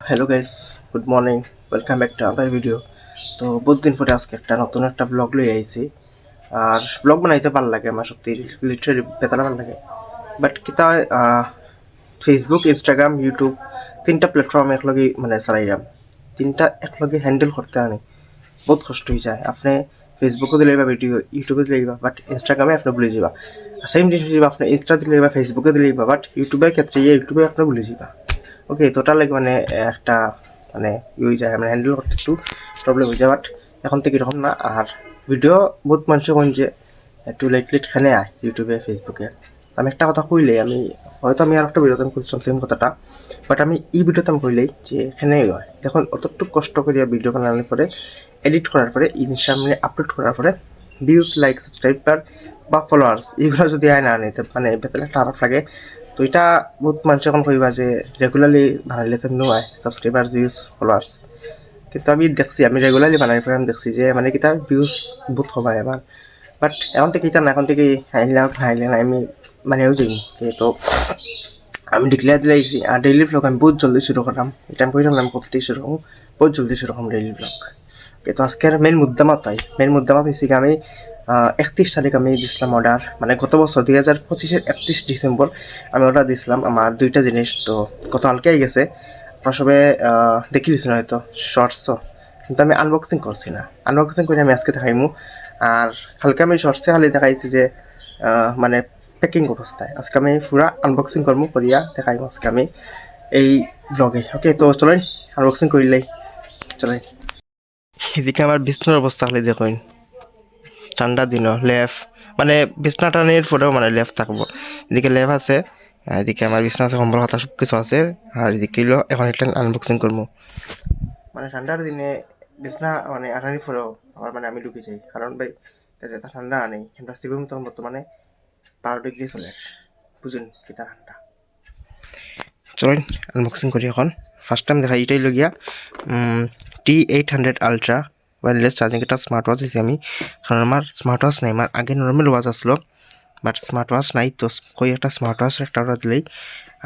Hello guys, good morning, welcome back to other video. তো বহুত দিন পরে আজকে নতুন একটা ব্লগ লই আইছি। আর ব্লগ বানাইতে ভালো লাগে, আমার সত্যি লিটারেলি বেতালা ভালো লাগে। বাট কিতা ফেসবুক, ইনস্টাগ্রাম, ইউটিউব তিনটা প্ল্যাটফর্ম একলগে মানে চালাইলাম, তিনটা একলগে হ্যান্ডেল করতে আনি বহুত কষ্ট হয়ে যায়। আপনি ফেসবুকও দিলে বা ভিডিও, ইউটিউবে দিলে বাট ইনস্টাগ্রামে আপনি ভুলে যাবা। সেম জিনিস যাবা আপনি ইনস্টা দিলে বা ফেসবুকে দিলে বাট ইউটিউবের ক্ষেত্রে ইউটিউবে আপনি ভুলে যাবা। ওকে, তোটা লাগে মানে একটা মানে হয়ে যায়, মানে হ্যান্ডেল করতে একটু প্রবলেম হয়ে যায়। বাট এখন থেকে এরকম না। আর ভিডিও বহুত মানুষে কোন যে একটু লেট লেট খানে আয় ইউটিউবে, ফেসবুকে। আমি একটা কথা কইলে হয়তো আমি আর একটা ভিডিওতে আমি করছিলাম সেম কথাটা, বাট আমি এই ভিডিওতে আমি কইলেই যে এখানে হয় দেখুন অতটুকু কষ্ট করিয়া ভিডিও বানানোর পরে, এডিট করার পরে, ইনস্টাগ্রামে আপলোড করার পরে ভিউজ, লাইক, সাবস্ক্রাইবার বা ফলোয়ার্স এগুলো যদি আয় না নিতে মানে বেতলে খারাপ লাগে। তো এটা বহুত মানুষ এখন কইবা যে রেগুলারলি বানাইলে তো নয় সাবস্ক্রাইবার, ভিউজ, ফলোয়ার্স। কিন্তু আমি দেখছি, আমি রেগুলারলি বানাই পরে আমি দেখছি যে মানে কিতা ভিউজ বহুত কমায় আমার। বাট এখন থেকে এটা না, এখন থেকে হাইলে হোক হাইলে না, আমি মানেও যাই। তো আমি ডিক্লেয়ার দিলাইছি। আর ডেইলি ব্লগ আমি বহুত জলদি শুরু করলাম, এটা আমি কইলাম না আমি করতেই শুরু করবো, বহুত জলদি শুরু করলাম ডেইলি ব্লগ। তো আজকের মেন মুদ্দামাত হয়েছে কি, আমি 31 তারিখ আমি দিছিলাম অর্ডার, মানে গত বছর 2025-এর 31 ডিসেম্বর আমি অর্ডার দিয়েছিলাম আমার দুইটা জিনিস। তো গত কালকেই গেছে, আপনার সবে দেখি দিচ্ছি না হয়তো শর্টসও, কিন্তু আমি আনবক্সিং করছি না। আনবক্সিং করে আমি আজকে দেখাইমু। আর কালকে আমি শর্টসে খালি দেখাইছি যে মানে প্যাকিং অবস্থায়, আজকে আমি পুরা আনবক্সিং করবো, করিয়া দেখাইমু আজকে আমি এই ব্লগে। ওকে, তো চলেন আনবক্সিং করিলেই চলেন। এদিকে আমার বিছনার অবস্থা খালি দেখুন, ঠান্ডা দিন লেফ মানে বিছনা টানির পরেও মানে লেফ থাকবো। এদিকে লেফ আছে, এদিকে আমার বিছনা আছে, কম্বল খাতা সব কিছু আছে। আর এদিকে এখন একটা আনবক্সিং করবো। মানে ঠান্ডার দিনে বিছনা মানে আটানির পরেও আবার মানে আমি ঢুকে যাই, কারণ ভাই যেটা ঠান্ডা আনেই আমরা সিভিম তখন বর্তমানে 12 ডিগ্রি চলে, বুঝুন কিতা ঠান্ডা। চলেন আনবক্সিং করি এখন। ফার্স্ট টাইম দেখা এটাই লগিয়া T800 আলট্রা ওয়্যারলেস চার্জিং। একটা স্মার্ট ওয়াচ দিয়েছি আমি, কারণ আমার স্মার্ট ওয়াচ নাই। আমার আগে নর্মাল ওয়াচ আসলো, বাট স্মার্ট ওয়াচ নাই, তো কই একটা স্মার্ট ওয়াচ একটা অর্ডার দিলেই।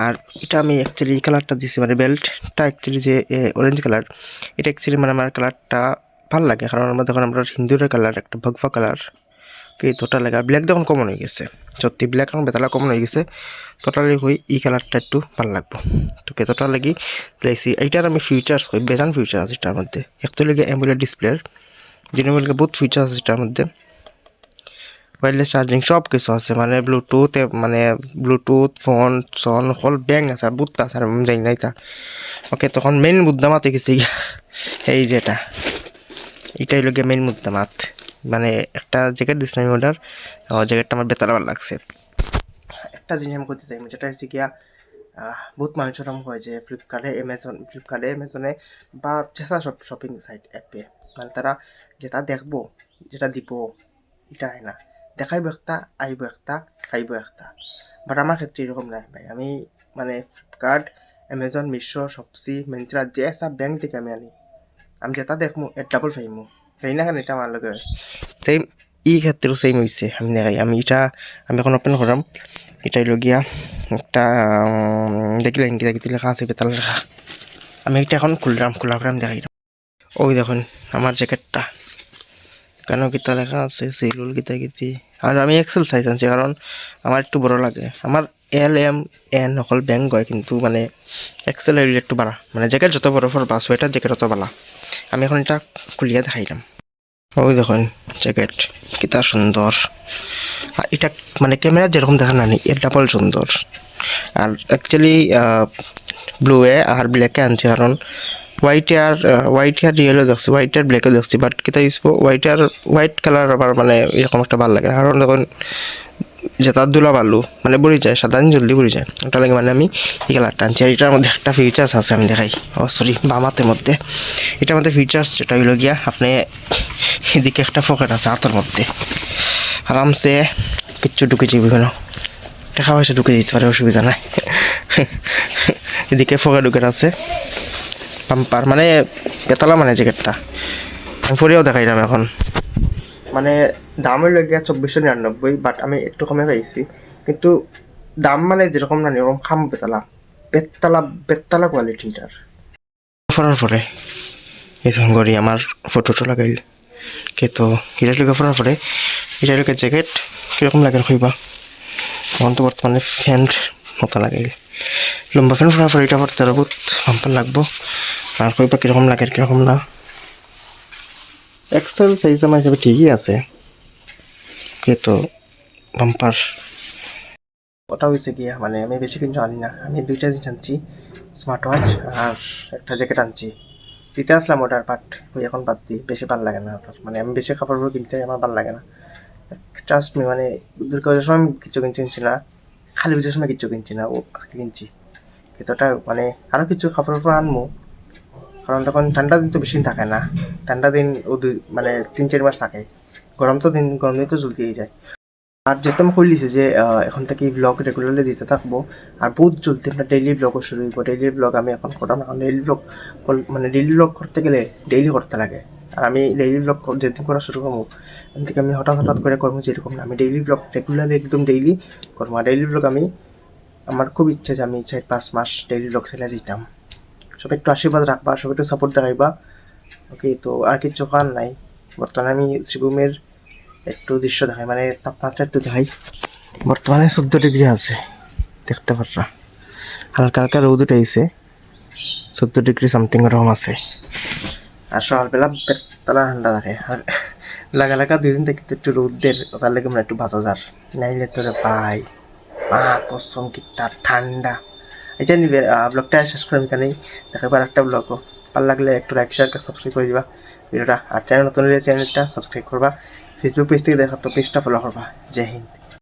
আর এটা আমি অ্যাকচুয়ালি এই কালারটা দিয়েছি, মানে বেল্টটা অ্যাকচুয়ালি যে অরেঞ্জ কালার, এটা অ্যাকচুয়ালি মানে আমার কালারটা ভালো লাগে, কারণ আমরা দেখুন আমরা হিন্দুরের কালার একটা ভগভা কালার কি তোটা লাগে। আর ব্ল্যাক দেখুন কমন হয়ে গেছে, সত্যি ব্ল্যাক এখন বেতালা কমন হয়ে গেছে। তোটালি হই এই কালারটা একটু ভালো লাগবো, তো কেতোটা লাগি লাইছি। এইটার আমি ফিচার্স কই, বেজান ফিচার আছে এটার মধ্যে। একচুয়ালি অ্যামোলেড ডিসপ্লের জিনিসগুলোকে বহুত ফিচার আছে এটার মধ্যে। ওয়্যারলেস চার্জিং সব কিছু আছে, মানে ব্লুটুথ, মানে ব্লুটুথ ফোন সন হল ব্যাং আছে, বুথ আছে, আর যাই নাই তা। ওকে, তখন মেইন মুদ্দামাতে গেছি এই যেটা, এটাই লোকে মেইন মুদ্দামাত। মানে একটা জ্যাকেট দিচ্ছিলাম আমি অর্ডার, জ্যাকেটটা আমার বেতার ভালো লাগছে। একটা জিনিস আমি করতে চাই, যেটা হচ্ছে গিয়া বহুত মানুষের নাম হয় যে ফ্লিপকার্টে অ্যামাজনে বা যেসা সব শপিং সাইট অ্যাপে, মানে তারা যেটা দেখবো, যেটা দিব, এটা হয় না, দেখাইব একটা, আইব একটা, খাইব একটা। বাট আমার ক্ষেত্রে এরকম নাই ভাই। আমি মানে ফ্লিপকার্ট, অ্যামাজন, মিশো, শপসি, মিন্ত্রা যে সব ব্যাংক থেকে আমি আনি, আমি যেটা দেখবো এর ডাবল পাইমু, তাই না? কেন এটা আমার লগে সেম, এই ক্ষেত্রেও সেম হয়েছে। আমি দেখাই, আমি এখন ওপেন করাম। এটাই লগিয়া একটা দেখলেন কি দেখতে লেখা আছে বেতাল লেখা। আমি এটা এখন খুললাম, খোলা করে আমি দেখাই। ওই দেখুন আমার জ্যাকেটটা কেন গীতা লেখা আছে, সেলুল গীতা গীতি। আর আমি এক্সেল সাইজ আনছি, কারণ আমার একটু বড় লাগে। আমার LMN সকল ব্যাংক হয়, কিন্তু মানে এক্সেল এর একটু বাড়া, মানে জ্যাকেট যত বড় বা সোয়েটার জ্যাকেট তত বালা। আমি এখন এটা খুলিয়া দেখাইলাম। ওই দেখুন জ্যাকেট কিতা সুন্দর। আর এটা মানে ক্যামেরা যেরকম দেখা না এর ডাবল সুন্দর। আর অ্যাকচুয়ালি ব্লুয়ে আর ব্ল্যাকে আনছি, কারণ হোয়াইটে আর রিয়েলও দেখছি, হোয়াইট আর ব্ল্যাকও দেখছি, বাট কিতা ইউজ হোয়াইট কালার আবার মানে এরকম একটা ভালো লাগে, কারণ দেখুন যেটা দুলা বালু মানে বুড়ি যায়, সাদা জলদি বুড়ি যায়, ওটা লাগে মানে আমি এই কালারটা আনছি। আর এটার মধ্যে একটা ফিচার্স আছে, আমি দেখাই। বামাতের মধ্যে এটার মধ্যে ফিচার্স যেটা হইল গিয়া, আপনি এদিকে একটা পকেট আছে হাতের মধ্যে, আরামসে কিচ্ছু ঢুকে যাবে, কোনো টাকা পয়সা ঢুকে দিতে পারে, অসুবিধা নাই। এদিকে পকেট আছে, পাম্পার মানে পেতলা মানে জ্যাকেটটা আমি পরেও দেখাইলাম এখন। মানে দামের লেগে 2499, বাট আমি একটু কমে পাইছি, কিন্তু দাম মানে যেরকম না এরকম খাম বেতালা কোয়ালিটিটার। ফরার পরে এই তখন করি আমার ফটোটা লাগাইল কে তো এটা লোকে ফরার পরে এটা লোকের জ্যাকেট কীরকম লাগে কইবা এখন তো বর্তমানে ফ্যান্ট মতো লাগাইল লম্বা ফ্যান্ট ফরার পরে এটা পড়তে আরো বহুত বাম্পার লাগবো আর কইবা কীরকম লাগে কীরকম না এক্সেল সাইজ আমার হিসাবে ঠিকই আছে কে তো বাম্পার ওটা হয়েছে গিয়া মানে আমি বেশি কিছু জানি না আমি দুইটা জিনিস আনছি স্মার্ট ওয়াচ আর একটা জ্যাকেট আনছি দিতে আসলাম ওটার বাট ওই এখন বাদ দিই বেশি ভালো লাগে না ওটার মানে আমি বেশি কাপড় কিনতে আমার ভালো লাগে না ট্রাস্ট মি মানে দুর্গাপূজার সময় আমি কিছু কিনছি না খালি পুজোর সময় কিছু কিনছি না ও আজকে কিনছি কিন্তু ওটা মানে আরও কিছু কাপড় আনবো কারণ তখন ঠান্ডা দিন তো বেশি দিন থাকে না ঠান্ডা দিন ও মানে 3-4 মাস থাকে গরম দিন তো জলদিই যায় আর যেহেতু আমি খুললিছি যে এখন থেকে ব্লগ রেগুলারলি দিতে থাকবো আর বহুত জলদি আমরা ডেইলি ব্লগও শুরু হইব ডেইলি ব্লগ আমি এখন করা না ডেইলি ব্লগ মানে ডেইলি ব্লগ করতে গেলে ডেইলি করতে লাগে আর আমি ডেইলি ব্লগ যেদিন করা শুরু করবো এখান থেকে আমি হঠাৎ করে করবো যেরকম না আমি ডেইলি ব্লগ রেগুলারলি একদম ডেইলি করবো আর ডেইলি ব্লগ আমি আমার খুব ইচ্ছা যে আমি 4-5 মাস ডেইলি ব্লগ চালিয়ে যেতাম সবাই একটু আশীর্বাদ রাখবা সবাই একটু সাপোর্ট দেখাইবা ওকে তো আর কিছু কারণ নাই বর্তমানে আমি শ্রীভূমের একটু দৃশ্য দেখাই মানে তাপমাত্রা একটু দেখাই বর্তমানে 14 ডিগ্রি আছে দেখতে পাররা হালকা হালকা রোদ উঠেছে 14 ডিগ্রি সামথিং ওরকম আছে আর সকালবেলা বেতলা ঠান্ডা থাকে আর লাগা 2 দিন থেকে একটু রোদের তার লেগে মানে একটু বাঁচা যার নাইলে তোরে ভাই মা কসম কি তার ঠান্ডা এই জানি ব্লগটা শেষ করে আমি এখানেই দেখাবার একটা ব্লগও ভালো লাগলে একটু লাইক শেয়ার সাবস্ক্রাইব করে দিবা ভিডিওটা আর চ্যানেল নতুন হলে চ্যানেলটা সাবস্ক্রাইব করবা ফেসবুক পেজ থেকে দেখা তো পেজটা ফলো করবা জয় হিন্দ